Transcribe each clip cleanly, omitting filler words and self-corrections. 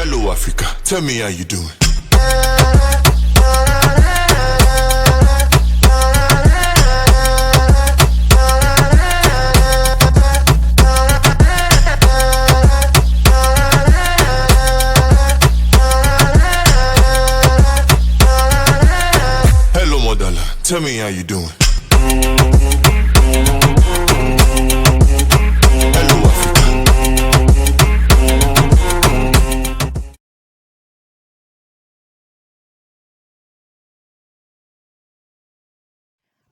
Hello Africa, tell me how you doing. Hello Modala, tell me how you doing. Hello Africa.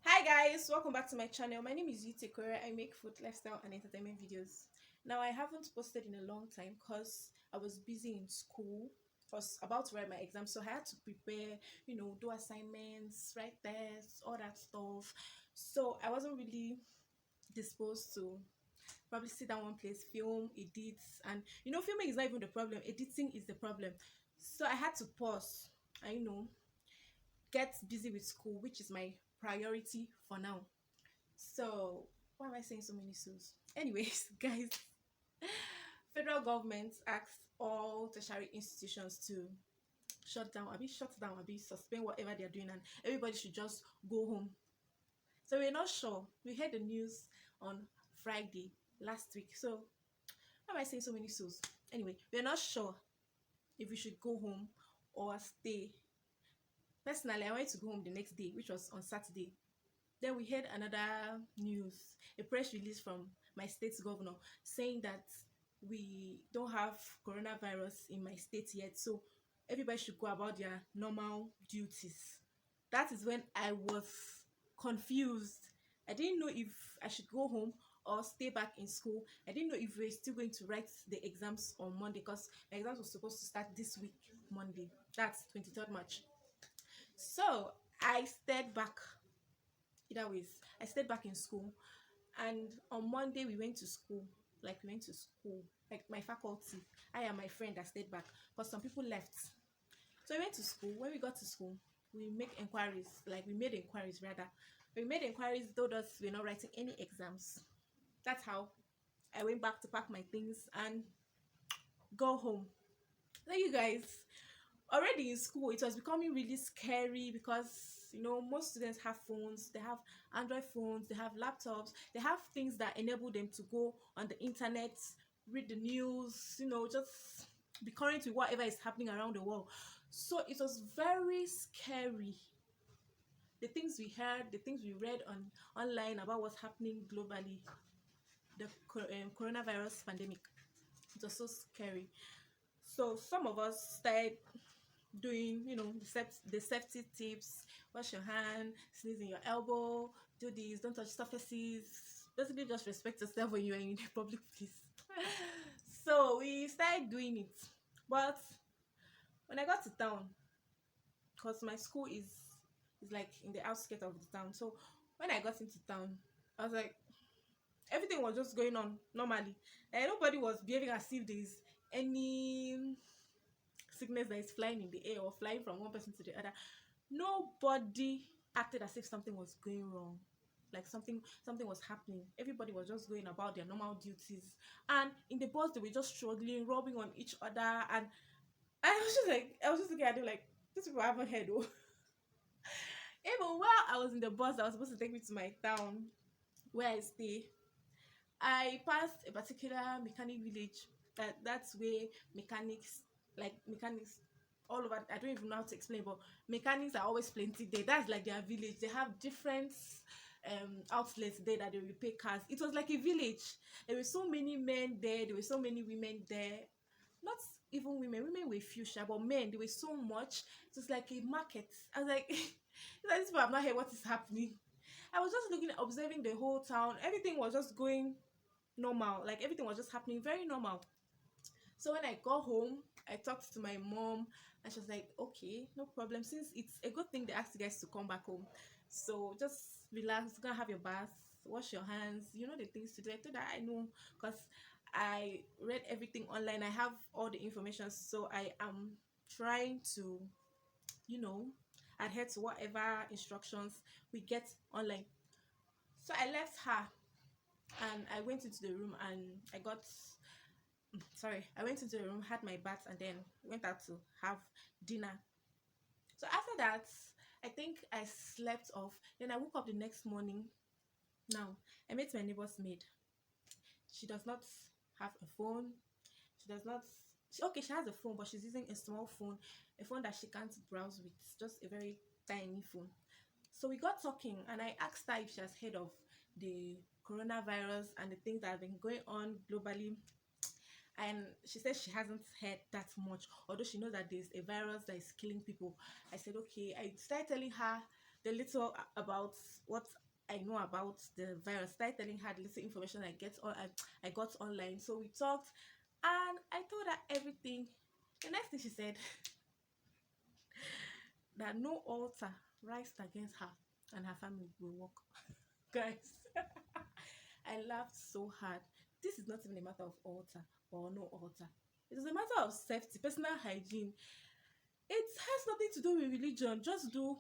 Hi guys, welcome back to my channel. My name is Yute Kore. I make food, lifestyle and entertainment videos. Now I haven't posted in a long time because I was busy in school. I was about to write my exam, so I had to prepare, do assignments, write tests, all that stuff. So I wasn't really disposed to probably sit down one place, film, edit, and filming is not even the problem, editing is the problem. So I had to pause and get busy with school, which is my priority for now. So why am I saying so many souls? Anyways, guys, federal government asked all tertiary institutions to shut down, suspend whatever they're doing, and everybody should just go home. So we're not sure. We heard the news on Friday last week. So why am I saying so many souls? Anyway, we're not sure if we should go home or stay. Personally, I wanted to go home the next day, which was on Saturday. Then we heard another news, a press release from my state's governor saying that we don't have coronavirus in my state yet, so everybody should go about their normal duties. That is when I was confused. I didn't know if I should go home or stay back in school. I didn't know if we were still going to write the exams on Monday because my exams were supposed to start this week, Monday. That's 23rd March. So I stayed back. Either ways, I stayed back in school, and on Monday we went to school. Like my faculty. I and my friend that stayed back, but some people left. So we went to school. When we got to school, we make inquiries. Like we made inquiries rather. We made inquiries. Told us we're not writing any exams. That's how I went back to pack my things and go home. So you guys, already in school it was becoming really scary because most students have phones, they have Android phones, they have laptops, they have things that enable them to go on the internet, read the news, just be current with whatever is happening around the world. So it was very scary, the things we heard, the things we read on online about what's happening globally, the coronavirus pandemic. It was so scary. So some of us started doing the safety tips: wash your hand, sneeze in your elbow, do this, don't touch surfaces, basically just respect yourself when you're in a public place. So we started doing it, but when I got to town, because my school is like in the outskirts of the town, so when I got into town, I was like, everything was just going on normally, and nobody was behaving as if there's any sickness that is flying in the air or flying from one person to the other. Nobody acted as if something was going wrong, like something was happening. Everybody was just going about their normal duties, and in the bus they were just struggling, rubbing on each other, and I was just looking at them like, these people haven't heard. Oh. Even while I was in the bus that was supposed to take me to my town where I stay, I passed a particular mechanic village. That's where mechanics all over. I don't even know how to explain, but mechanics are always plenty there. That's like their village. They have different outlets there that they repair cars. It was like a village. There were so many men there. There were so many women there. Not even women. Women were few, but men, there were so much. It was like a market. I was like, this people have not heard what is happening. I was just looking, observing the whole town. Everything was just going normal. Like everything was just happening very normal. So when I got home, I talked to my mom, and she was like, okay, no problem. Since it's a good thing they asked you guys to come back home, so just relax, go and have your bath, wash your hands, the things to do. I told her I know because I read everything online. I have all the information, so I am trying to, you know, adhere to whatever instructions we get online. So I left her and I went into the room and I got sorry, I went into the room, had my bath, and then went out to have dinner. So after that, I think I slept off. Then I woke up the next morning. Now, I met my neighbor's maid. She does not have a phone. She does not. Okay, she has a phone, but she's using a small phone, a phone that she can't browse with, just a very tiny phone. So we got talking, and I asked her if she has heard of the coronavirus and the things that have been going on globally. And she said she hasn't heard that much, although she knows that there's a virus that is killing people. I said, okay. I started telling her the little about what I know about the virus. Started telling her the little information I got online. So we talked, and I told her everything. The next thing she said, that no altar rised against her and her family will walk. Guys, I laughed so hard. This is not even a matter of altar or no altar. It is a matter of safety, personal hygiene. It has nothing to do with religion. Just do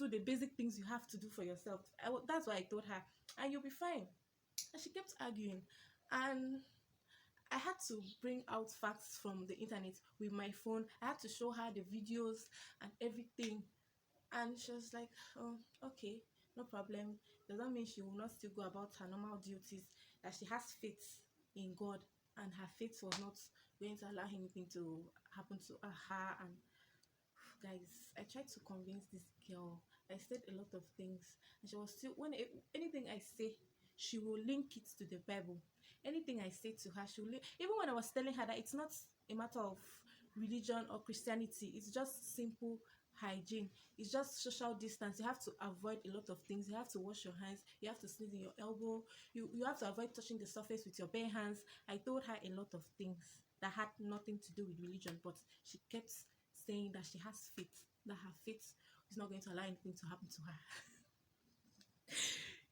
the basic things you have to do for yourself. That's what I told her, and you'll be fine. And she kept arguing, and I had to bring out facts from the internet with my phone. I had to show her the videos and everything. And she was like, oh, okay, no problem. Does that mean she will not still go about her normal duties? That she has faith in God, and her faith was not going to allow anything to happen to her. And guys, I tried to convince this girl. I said a lot of things, and she was still, anything I say, she will link it to the Bible. Anything I say to her, she will even when I was telling her that it's not a matter of religion or Christianity, it's just simple hygiene, it's just social distance. You have to avoid a lot of things. You have to wash your hands, you have to sneeze in your elbow, you have to avoid touching the surface with your bare hands. I told her a lot of things that had nothing to do with religion, but she kept saying that she has faith, that her faith is not going to allow anything to happen to her.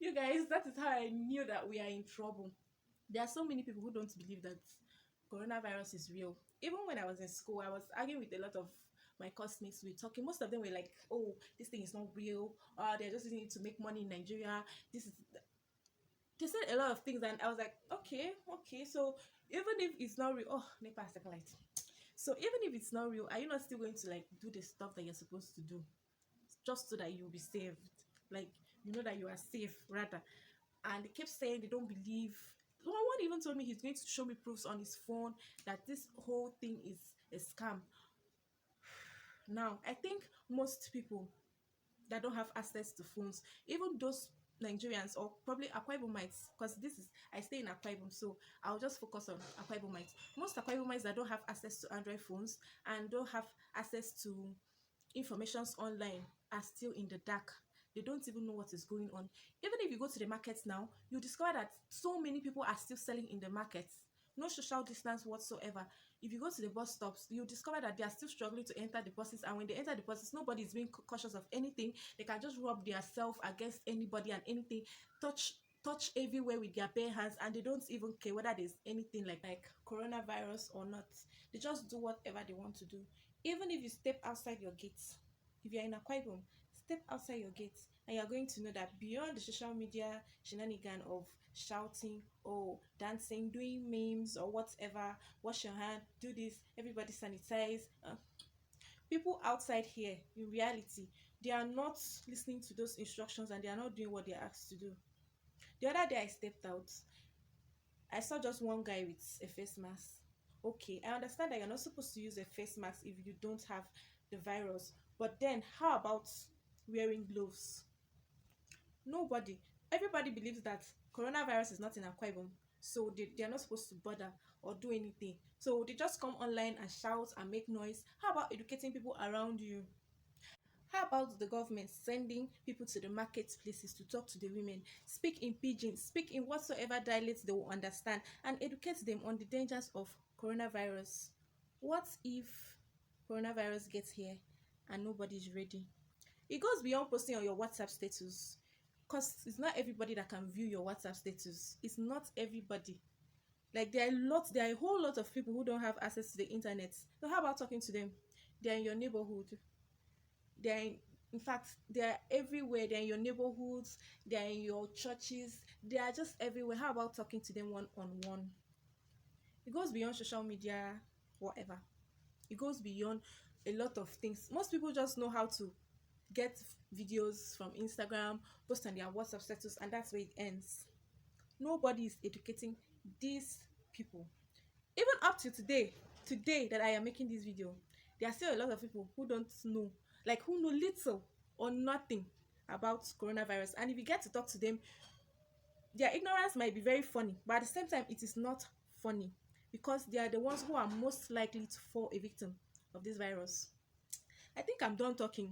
You guys, that is how I knew that we are in trouble. There are so many people who don't believe that coronavirus is real. Even when I was in school, I was arguing with a lot of my classmates. We were talking, most of them were like, oh, this thing is not real, they're just using it to make money in Nigeria. This is They said a lot of things, and I was like, okay, so even if it's not real, oh, Nepal second light. So even if it's not real, are you not still going to like do the stuff that you're supposed to do, just so that you'll be saved? Like, you know that you are safe rather. And they kept saying they don't believe. One even told me he's going to show me proofs on his phone that this whole thing is a scam. Now, I think most people that don't have access to phones, even those Nigerians or probably Akwa Ibomites, because I stay in Akwa Ibom, so I'll just focus on Akwa Ibomites. Most Akwa Ibomites that don't have access to Android phones and don't have access to informations online are still in the dark. They don't even know what is going on. Even if you go to the markets now, you discover that so many people are still selling in the markets. No social distance whatsoever. If you go to the bus stops, you discover that they are still struggling to enter the buses, and when they enter the buses, nobody is being cautious of anything. They can just rub their self against anybody and anything, touch everywhere with their bare hands, and they don't even care whether there's anything like coronavirus or not. They just do whatever they want to do. Even if you step outside your gates, if you're in Akwa Ibom, step outside your gates, and you're going to know that beyond the social media shenanigan of shouting or dancing, doing memes or whatever, wash your hand, do this, everybody sanitize, people outside here in reality, they are not listening to those instructions, and they are not doing what they're asked to do. The other day I stepped out, I saw just one guy with a face mask. Okay, I understand that you're not supposed to use a face mask if you don't have the virus, but then how about wearing gloves? Nobody. Everybody believes that coronavirus is not in Akwa Ibom, so they are not supposed to bother or do anything. So they just come online and shout and make noise. How about educating people around you? How about the government sending people to the marketplaces to talk to the women, speak in pidgin, speak in whatsoever dialects they will understand, and educate them on the dangers of coronavirus? What if coronavirus gets here and nobody's ready? It goes beyond posting on your WhatsApp status, because it's not everybody that can view your WhatsApp status. It's not everybody. Like, there are a whole lot of people who don't have access to the internet. So how about talking to them? They're in your neighborhood. In fact, they're everywhere. They're in your neighborhoods, they're in your churches, they are just everywhere. How about talking to them one on one? It goes beyond social media, whatever. It goes beyond a lot of things. Most people just know how to get videos from Instagram, post on their WhatsApp status, and that's where it ends. Nobody is educating these people. Even up to today that I am making this video, there are still a lot of people who don't know, like who know little or nothing about coronavirus. And if you get to talk to them, their ignorance might be very funny, but at the same time it is not funny, because they are the ones who are most likely to fall a victim of this virus. I think I'm done talking.